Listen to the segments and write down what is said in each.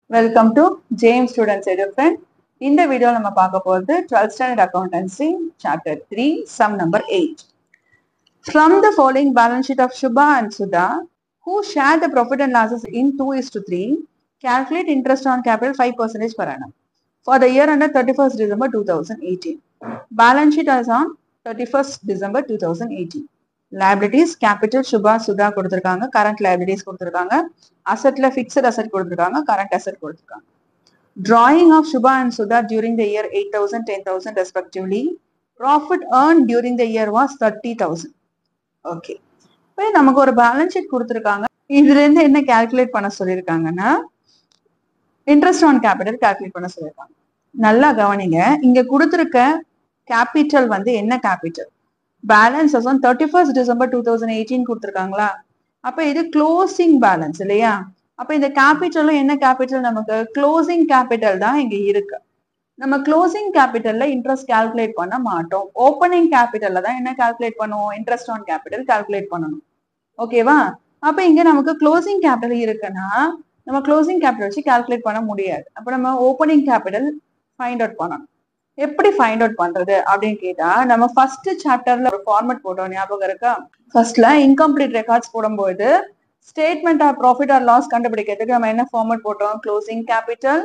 Welcome to James Students Education. In the video, we will see 12th Standard Accountancy, Chapter 3, Sum number 8. From the following balance sheet of Shubha and Sudha, who share the profit and losses in 2:3, calculate interest on capital 5% per annum for the year under 31st December 2018. Balance sheet is on 31st December 2018. Liabilities, capital, Shubha, Sudha கொடுத்திருக்காங்க, current liabilities கொடுத்திருக்காங்க, assetல fixed asset கொடுத்திருக்காங்க, current asset கொடுத்திருக்காங்க. Drawing of Shubha and Sudha during the year 8,000, 10,000 respectively. Profit earned during the year was 30,000. Okay. இப்போ நமக்கு ஒரு balance sheet கொடுத்திருக்காங்க. இதுல இருந்து என்ன கால்குலேட் பண்ண சொல்லிருக்காங்கன்னா இன்ட்ரெஸ்ட் ஆன் கேபிட்டல் கால்குலேட் பண்ண சொல்லிருக்காங்க. நல்லா கவனிங்க, இங்க கொடுத்திருக்க கேபிட்டல் வந்து என்ன capital? Balance on 31st December 2018 கொடுத்திருக்காங்களா? அப்ப இது க்ளோசிங் பேலன்ஸ் இல்லையா? அப்ப இந்த கேபிட்டலும் என்ன கேபிட்டல்? நமக்கு க்ளோசிங் கேபிட்டல் தான் இங்க இருக்கு. நம்ம க்ளோசிங் கேபிட்டல்ல இன்ட்ரெஸ்ட் கால்குலேட் பண்ண மாட்டோம். ஓப்பனிங் கேபிட்டல்ல தான் என்ன கால்குலேட் பண்ணுவோம்? இன்ட்ரெஸ்ட் ஆன் கேபிட்டல் கால்குலேட் பண்ணணும். ஓகேவா? அப்ப இங்க நமக்கு க்ளோசிங் கேபிட்டல் இருக்குன்னா நம்ம க்ளோசிங் கேபிட்டல் வச்சு கால்குலேட் பண்ண முடியாது. அப்ப நம்ம ஓப்பனிங் கேபிட்டல் ஃபைண்ட் அவுட் பண்ணணும். எப்படி ஃபைண்ட் அவுட் பண்றது அப்படின்னு கேட்டா, நம்ம ஃபர்ஸ்ட் சாப்டர்ல ஒரு ஃபார்மட் போட்டோம், ஞாபகம் இருக்கா? ஃபர்ஸ்ட்ல இன்கம்ப்ளீட் ரெக்கார்ட்ஸ் போடும்போது statement of profit or loss கண்டுபிடிக்கிறதுக்கு நம்ம என்ன ஃபார்மட் போட்டோம்? Closing capital,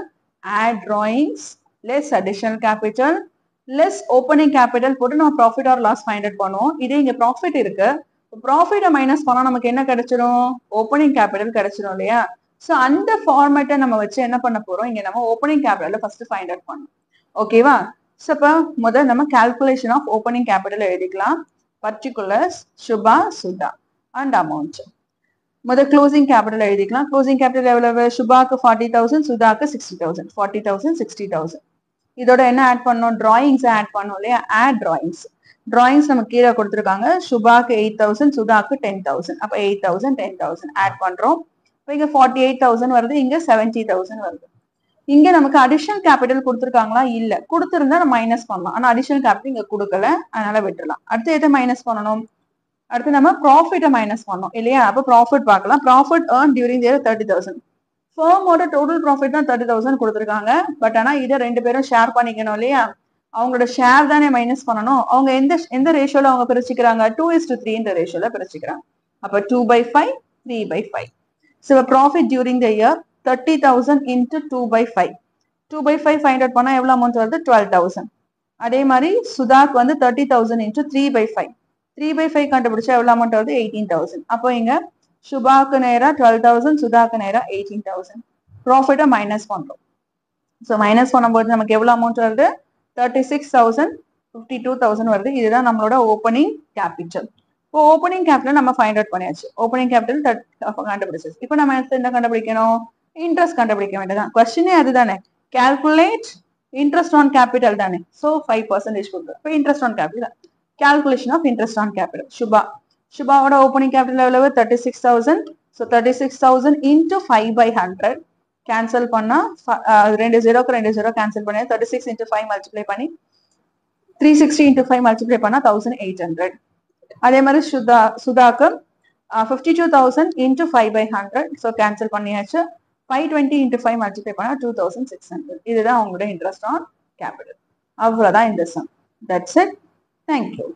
add drawings, less additional capital, less opening capital போட்டு நம்ம profit or loss find out பண்ணுவோம். இதே இங்க ப்ராஃபிட் இருக்கு, ப்ராஃபிட்டை மைனஸ் பண்ணா நமக்கு என்ன கிடைச்சிடும்? ஓப்பனிங் கேபிட்டல் கிடைச்சிடும் இல்லையா? ஸோ அந்த ஃபார்மேட்டை நம்ம வச்சு என்ன பண்ண போறோம்? இங்க நம்ம opening capital first find out பண்ணணும். ஓகேவா? ஸோ இப்போ முதல் நம்ம கால்குலேஷன் ஆஃப் ஓப்பனிங் கேபிட்டல் எழுதிக்கலாம். Particulars, Subha, Sudha and amount. முதல் க்ளோசிங் கேபிட்டல் எழுதிக்கலாம். க்ளோசிங் கேபிட்டல் எவ்வளவு? சுபாக்கு 40,000, சுதாக்கு 60,000. 40,000, 60,000. இதோட என்ன ஆட் பண்ணோம்? டிராயிங்ஸ் ஆட் பண்ணோம் இல்லையா? Add drawings. டிராயிங்ஸ் நம்ம கீழே கொடுத்துருக்காங்க. சுபாக்கு 8,000, சுதாக்கு 10,000. அப்போ 8,000, 10,000 ஆட் பண்றோம். இப்போ இங்க 48,000 வருது, இங்க 70,000 வருது. இங்க நமக்கு அடிஷனல் கேபிட்டல் கொடுத்துருக்காங்களா? இல்ல. கொடுத்திருந்தா நம்ம மைனஸ் பண்ணலாம். ஆனா அடிஷனல் கேபிட்டல் இங்க கொடுக்கல, அதனால விட்டுலாம். அடுத்து எதை மைனஸ் பண்ணணும்? அடுத்து நம்ம ப்ராஃபிட்டை மைனஸ் பண்ணோம் இல்லையா? அப்ப ப்ராஃபிட் பார்க்கலாம். Profit earn during the year 30,000. ஃபர்மோட டோட்டல் ப்ராஃபிட் தான் 30,000 கொடுத்துருக்காங்க. பட் ஆனா இதை ரெண்டு பேரும் ஷேர் பண்ணிக்கணும் இல்லையா? அவங்களோட ஷேர் தானே மைனஸ் பண்ணணும். அவங்க எந்த ரேஷியோல அவங்க பிரிச்சுக்கிறாங்க? 2:3 ரேஷியோல பிரிச்சுக்கிறாங்க. அப்ப 2/5, 3/5. So profit during the year 30,000 into 2/5. 2/5 find out பண்ணா எவ்வளவு அமௌண்ட் வருது? 12,000. அதே மாதிரி சுதாக்கு வந்து 30,000 into 3/5. 3/5 கண்டுபிடிச்சா எவ்வளவு அமௌண்ட் வருது? 18,000. அப்போ இங்க சுபாக்கு நேரா 12,000, சுதாக்கு நேரா 18,000. ப்ராஃபிட்டை மைனஸ் பண்றோம். ஸோ மைனஸ் பண்ணும்போது நமக்கு எவ்வளவு அமௌண்ட் வருது? 36,000, 52,000 வருது. இதுதான் நம்மளோட ஓப்பனிங் கேபிட்டல். இப்போ ஓப்பனிங் கேபிட்டல் நம்ம ஃபைண்ட் அவுட் பண்ணியாச்சு. ஓப்பனிங் கேபிட்டல் கண்டுபிடிச்சாச்சு. இப்போ நம்ம என்ன கண்டுபிடிக்கணும்? இன்ட்ரெஸ்ட் கண்டுபிடிக்க வேண்டியதான். கொஸ்டினே அதுதானே, கால்குலேட் இன்ட்ரெஸ்ட் ஆன் கேபிட்டல் தானே. ஸோ 5% கொடுக்குறோம். இப்போ interest on capital, calculation of interest on capital. சுபாவோட ஓப்பனிங் கேபிட்டல் எவ்வளவு? 36,000. ஸோ 36,000 into 5/100 கேன்சல் பண்ணா 2 0க்கு 2 0 கேன்சல் பண்ணி 36 into 5 மல்டிப்ளை பண்ணி 360 into 5 மல்டிப்ளை பண்ணா 1,800. அதே மாதிரி சுதாக்கு 52,000 into 5/100. ஸோ கேன்சல் பண்ணியாச்சு. 520 into 5 மல்டிப்ளை பண்ணா 2,600. இதுதான் உங்களோட இன்ட்ரெஸ்ட் ஆன் கேபிட்டல். அவ்வளவுதான் இந்த சம். That's it. தேங்க்யூ.